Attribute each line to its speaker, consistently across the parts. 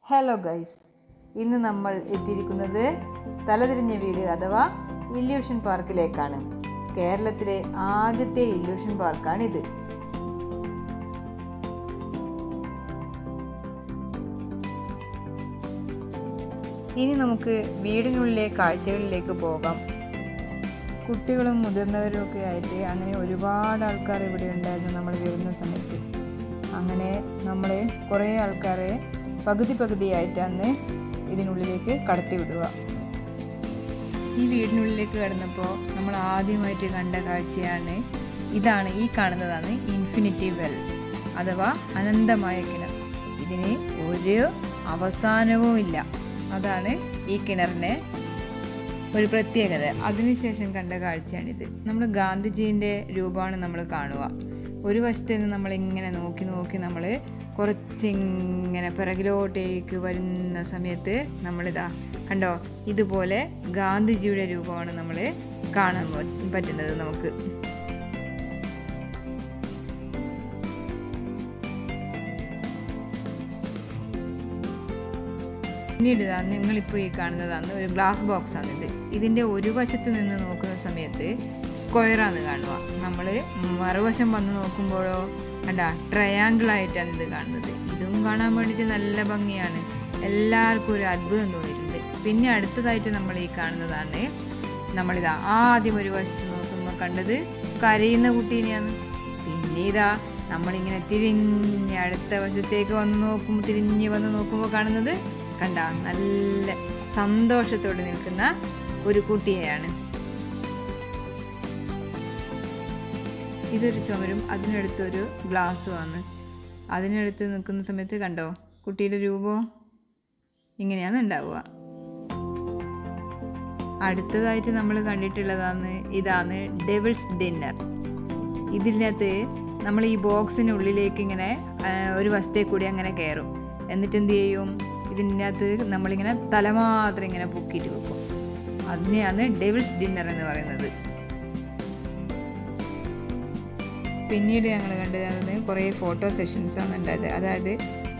Speaker 1: Hello guys, ഇന്ന് നമ്മൾ എത്തിയിരിക്കുന്നത് തലതിരിഞ്ഞ വീട് അഥവാ ഇല്യൂഷൻ പാർക്കിലേക്കാണ്. കേരളത്തിലെ ആദ്യത്തെ ഇല്യൂഷൻ പാർക്കാണിത്. ഇനി നമുക്ക് വീടിനുള്ളിലെ കാഴ്ചകളിലേക്ക് പോകാം. കുട്ടികളും മുതിർന്നവരും ഒക്കെ ആയിട്ട് അങ്ങനെ ഒരുപാട് ആൾക്കാർ ഇവിടെ ഉണ്ടായിരുന്നു നമ്മൾ വരുന്ന സമയത്ത്. അങ്ങനെ നമ്മൾ കുറേ ആൾക്കാരെ പകുതിയായിട്ടാണ് ഇതിനുള്ളിലേക്ക് കടത്തി വിടുക. ഈ വീടിനുള്ളിലേക്ക് കടന്നപ്പോൾ നമ്മൾ ആദ്യമായിട്ട് കണ്ട കാഴ്ചയാണ് ഇതാണ്. ഈ കാണുന്നതാണ് ഇൻഫിനിറ്റി വെൽ അഥവാ അനന്തമായ കിണർ. ഇതിന് ഒരു അവസാനവും ഇല്ല. അതാണ് ഈ കിണറിൻ്റെ ഒരു പ്രത്യേകത. അതിനുശേഷം കണ്ട കാഴ്ചയാണിത്. നമ്മൾ ഗാന്ധിജീൻ്റെ രൂപമാണ് നമ്മൾ കാണുക. ഒരു വശത്ത് നിന്ന് നമ്മളിങ്ങനെ നോക്കി നമ്മൾ കുറച്ചിങ്ങനെ പിറകിലോട്ടേക്ക് വരുന്ന സമയത്ത് നമ്മളിതാ കണ്ടോ, ഇതുപോലെ ഗാന്ധിജിയുടെ രൂപമാണ് നമ്മൾ കാണാൻ പറ്റുന്നത് നമുക്ക്. പിന്നീട് നിങ്ങളിപ്പോൾ ഈ കാണുന്നതാണ് ഒരു ഗ്ലാസ് ബോക്സ് ആണിത്. ഇതിൻ്റെ ഒരു വശത്ത് നിന്ന് നോക്കുന്ന സമയത്ത് സ്ക്വയറാണ് കാണുക. നമ്മൾ മറുവശം വന്ന് നോക്കുമ്പോഴോ കണ്ട ട്രയാങ്കിളായിട്ടാണ് ഇത് കാണുന്നത്. ഇതും കാണാൻ വേണ്ടിയിട്ട് നല്ല ഭംഗിയാണ്. എല്ലാവർക്കും ഒരു അത്ഭുതം തോന്നിയിട്ടുണ്ട്. പിന്നെ അടുത്തതായിട്ട് നമ്മൾ ഈ കാണുന്നതാണ് നമ്മളിതാ ആദ്യം ഒരു വശത്ത് നോക്കുമ്പോൾ കണ്ടത് കരയുന്ന കുട്ടീനെയാണ്. പിന്നെ ഇതാ നമ്മളിങ്ങനെ തിരിഞ്ഞ് അടുത്ത വശത്തേക്ക് തിരിഞ്ഞ് വന്ന് നോക്കുമ്പോൾ കാണുന്നത് കണ്ട നല്ല സന്തോഷത്തോടെ നിൽക്കുന്ന ഒരു കുട്ടിയെയാണ്. ഇതൊരു ചുമരും അതിനടുത്തൊരു ഗ്ലാസ്സുമാണ്. അതിനടുത്ത് നിൽക്കുന്ന സമയത്ത് കണ്ടോ കുട്ടിയുടെ രൂപം ഇങ്ങനെയാണ് ഉണ്ടാവുക. അടുത്തതായിട്ട് നമ്മൾ ഇതാണ് ഡെവിൾസ് ഡിന്നർ. ഇതിനകത്ത് നമ്മൾ ഈ ബോക്സിനുള്ളിലേക്ക് ഇങ്ങനെ ഒരു വശത്തേക്ക് കൂടി അങ്ങനെ കയറും. എന്നിട്ട് എന്ത് ചെയ്യും, ഇതിൻ്റെ അകത്ത് നമ്മളിങ്ങനെ തല മാത്രം ഇങ്ങനെ പൊക്കിയിട്ട് വെക്കും. അതിനെയാണ് ഡെവിൾസ് ഡിന്നർ എന്ന് പറയുന്നത്. പിന്നീട് ഞങ്ങൾ കണ്ടത് കുറേ ഫോട്ടോ സെഷൻസാണ് ഉണ്ടായത്. അതായത്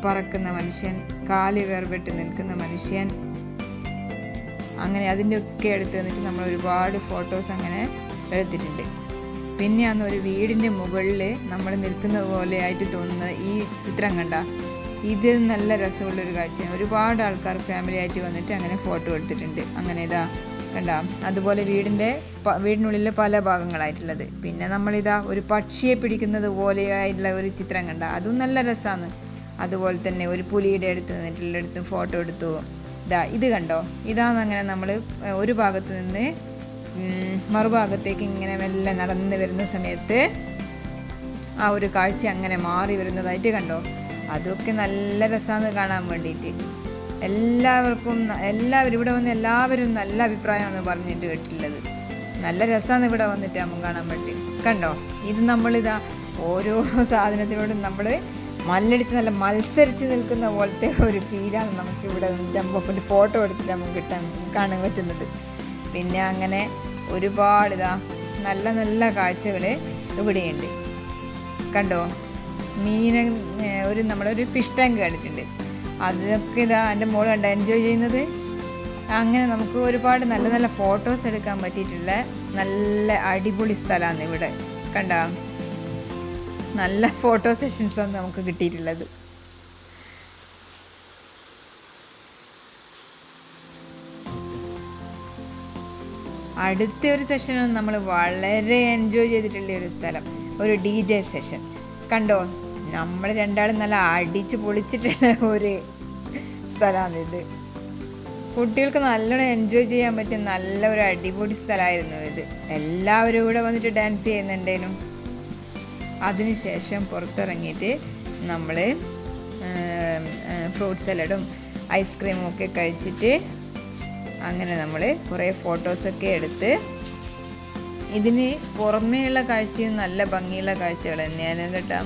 Speaker 1: പറക്കുന്ന മനുഷ്യൻ, കാല് വേർപെട്ട് നിൽക്കുന്ന മനുഷ്യൻ, അങ്ങനെ അതിൻ്റെ ഒക്കെ എടുത്ത് തന്നിട്ട് നമ്മൾ ഒരുപാട് ഫോട്ടോസ് അങ്ങനെ എടുത്തിട്ടുണ്ട്. പിന്നെ അന്ന് ഒരു വീടിൻ്റെ മുകളിൽ നമ്മൾ നിൽക്കുന്ന പോലെ ആയിട്ട് തോന്നുന്ന ഈ ചിത്രം കണ്ട, ഇത് നല്ല രസമുള്ളൊരു കാഴ്ചയാണ്. ഒരുപാട് ആൾക്കാർ ഫാമിലി ആയിട്ട് വന്നിട്ട് അങ്ങനെ ഫോട്ടോ എടുത്തിട്ടുണ്ട്. അങ്ങനെ ഇതാ കണ്ട, അതുപോലെ വീടിനുള്ളിലെ പല ഭാഗങ്ങളായിട്ടുള്ളത്. പിന്നെ നമ്മളിതാ ഒരു പക്ഷിയെ പിടിക്കുന്നത് പോലെയായിട്ടുള്ള ഒരു ചിത്രം കണ്ട, അതും നല്ല രസമാണ്. അതുപോലെ തന്നെ ഒരു പുലിയുടെ നിന്നിട്ടുള്ളടുത്ത് ഫോട്ടോ എടുത്തു. ഇത് കണ്ടോ, ഇതാണ് അങ്ങനെ നമ്മൾ ഒരു ഭാഗത്ത് നിന്ന് മറുഭാഗത്തേക്ക് ഇങ്ങനെ മെല്ലെ നടന്ന് വരുന്ന സമയത്ത് ആ ഒരു കാഴ്ച അങ്ങനെ മാറി വരുന്നതായിട്ട് കണ്ടോ. അതൊക്കെ നല്ല രസമാണ് കാണാൻ വേണ്ടിയിട്ട്. എല്ലാവരും ഇവിടെ വന്ന് എല്ലാവരും നല്ല അഭിപ്രായമാണ് പറഞ്ഞിട്ട് കേട്ടിട്ടുള്ളത്. നല്ല രസമാണ് ഇവിടെ വന്നിട്ട് നമുക്ക് കാണാൻ വേണ്ടി. കണ്ടോ, ഇത് നമ്മളിതാ ഓരോ സാധനത്തിനോടും നമ്മൾ നല്ല മത്സരിച്ച് നിൽക്കുന്ന പോലത്തെ ഒരു ഫീലാണ് നമുക്ക് ഇവിടെ വന്നിട്ട് ഫോട്ടോ എടുത്തിട്ട് നമുക്ക് കാണാൻ പറ്റുന്നത്. പിന്നെ അങ്ങനെ ഒരുപാട് നല്ല കാഴ്ചകൾ ഇവിടെയുണ്ട്. കണ്ടോ, നമ്മളൊരു ഫിഷ് ടാങ്ക് കണ്ടിട്ടുണ്ട്. അതൊക്കെ എൻ്റെ മോള് കണ്ട എൻജോയ് ചെയ്യുന്നത്. അങ്ങനെ നമുക്ക് ഒരുപാട് നല്ല ഫോട്ടോസ് എടുക്കാൻ പറ്റിയിട്ടുള്ള നല്ല അടിപൊളി സ്ഥലമാണ് ഇവിടെ. കണ്ട, നല്ല ഫോട്ടോ സെഷൻസാണ് നമുക്ക് കിട്ടിയിട്ടുള്ളത്. അടുത്ത ഒരു സെഷനാണ് നമ്മൾ വളരെ എൻജോയ് ചെയ്തിട്ടുള്ള ഒരു സ്ഥലം, ഒരു DJ സെഷൻ. കണ്ടോ, നമ്മൾ രണ്ടാളും നല്ല അടിച്ച് പൊളിച്ചിട്ടുള്ള ഒരു സ്ഥലമാണിത്. കുട്ടികൾക്ക് നല്ലോണം എൻജോയ് ചെയ്യാൻ പറ്റിയ നല്ല ഒരു അടിപൊളി സ്ഥലമായിരുന്നു ഇത്. എല്ലാവരും ഇവിടെ വന്നിട്ട് ഡാൻസ് ചെയ്യുന്നുണ്ടേനും. അതിനുശേഷം പുറത്തിറങ്ങിയിട്ട് നമ്മൾ ഫ്രൂട്ട് സലാഡും ഐസ്ക്രീമും ഒക്കെ കഴിച്ചിട്ട് അങ്ങനെ നമ്മൾ കുറേ ഫോട്ടോസൊക്കെ എടുത്ത്, ഇതിന് പുറമേയുള്ള കാഴ്ചയും നല്ല ഭംഗിയുള്ള കാഴ്ചകൾ തന്നെയാണ് കേട്ടോ.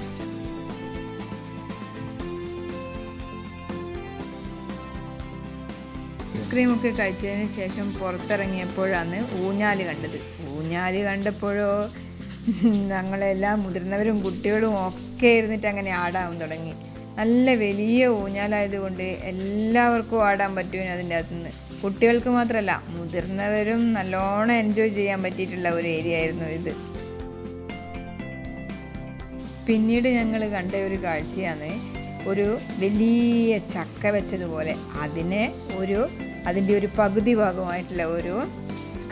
Speaker 1: ഐസ്ക്രീമൊക്കെ കഴിച്ചതിന് ശേഷം പുറത്തിറങ്ങിയപ്പോഴാണ് ഊഞ്ഞാല് കണ്ടത്. ഊഞ്ഞാല് കണ്ടപ്പോഴോ ഞങ്ങളെല്ലാം മുതിർന്നവരും കുട്ടികളും ഒക്കെ ഇരുന്നിട്ട് അങ്ങനെ ആടാൻ തുടങ്ങി. നല്ല വലിയ ഊഞ്ഞാലായതുകൊണ്ട് എല്ലാവർക്കും ആടാൻ പറ്റും അതിൻ്റെ അകത്തുനിന്ന്. കുട്ടികൾക്ക് മാത്രമല്ല മുതിർന്നവരും നല്ലോണം എൻജോയ് ചെയ്യാൻ പറ്റിയിട്ടുള്ള ഒരു ഏരിയ ആയിരുന്നു ഇത്. പിന്നീട് ഞങ്ങൾ കണ്ട ഒരു കാഴ്ചയാണ് ഒരു വലിയ ചക്ക വെച്ചതുപോലെ അതിൻ്റെ ഒരു പകുതി ഭാഗമായിട്ടുള്ള ഒരു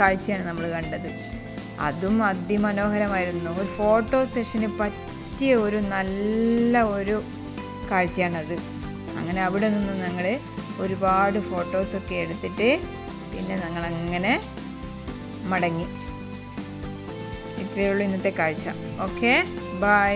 Speaker 1: കാഴ്ചയാണ് നമ്മൾ കണ്ടത്. അതും അതിമനോഹരമായിരുന്നു. ഒരു ഫോട്ടോ സെഷന് പറ്റിയ ഒരു നല്ല ഒരു കാഴ്ചയാണത്. അങ്ങനെ അവിടെ നിന്ന് ഞങ്ങൾ ഒരുപാട് ഫോട്ടോസൊക്കെ എടുത്തിട്ട് പിന്നെ ഞങ്ങളങ്ങനെ മടങ്ങി. ഇത്രയേ ഉള്ളൂ ഇന്നത്തെ കാഴ്ച. Okay, by.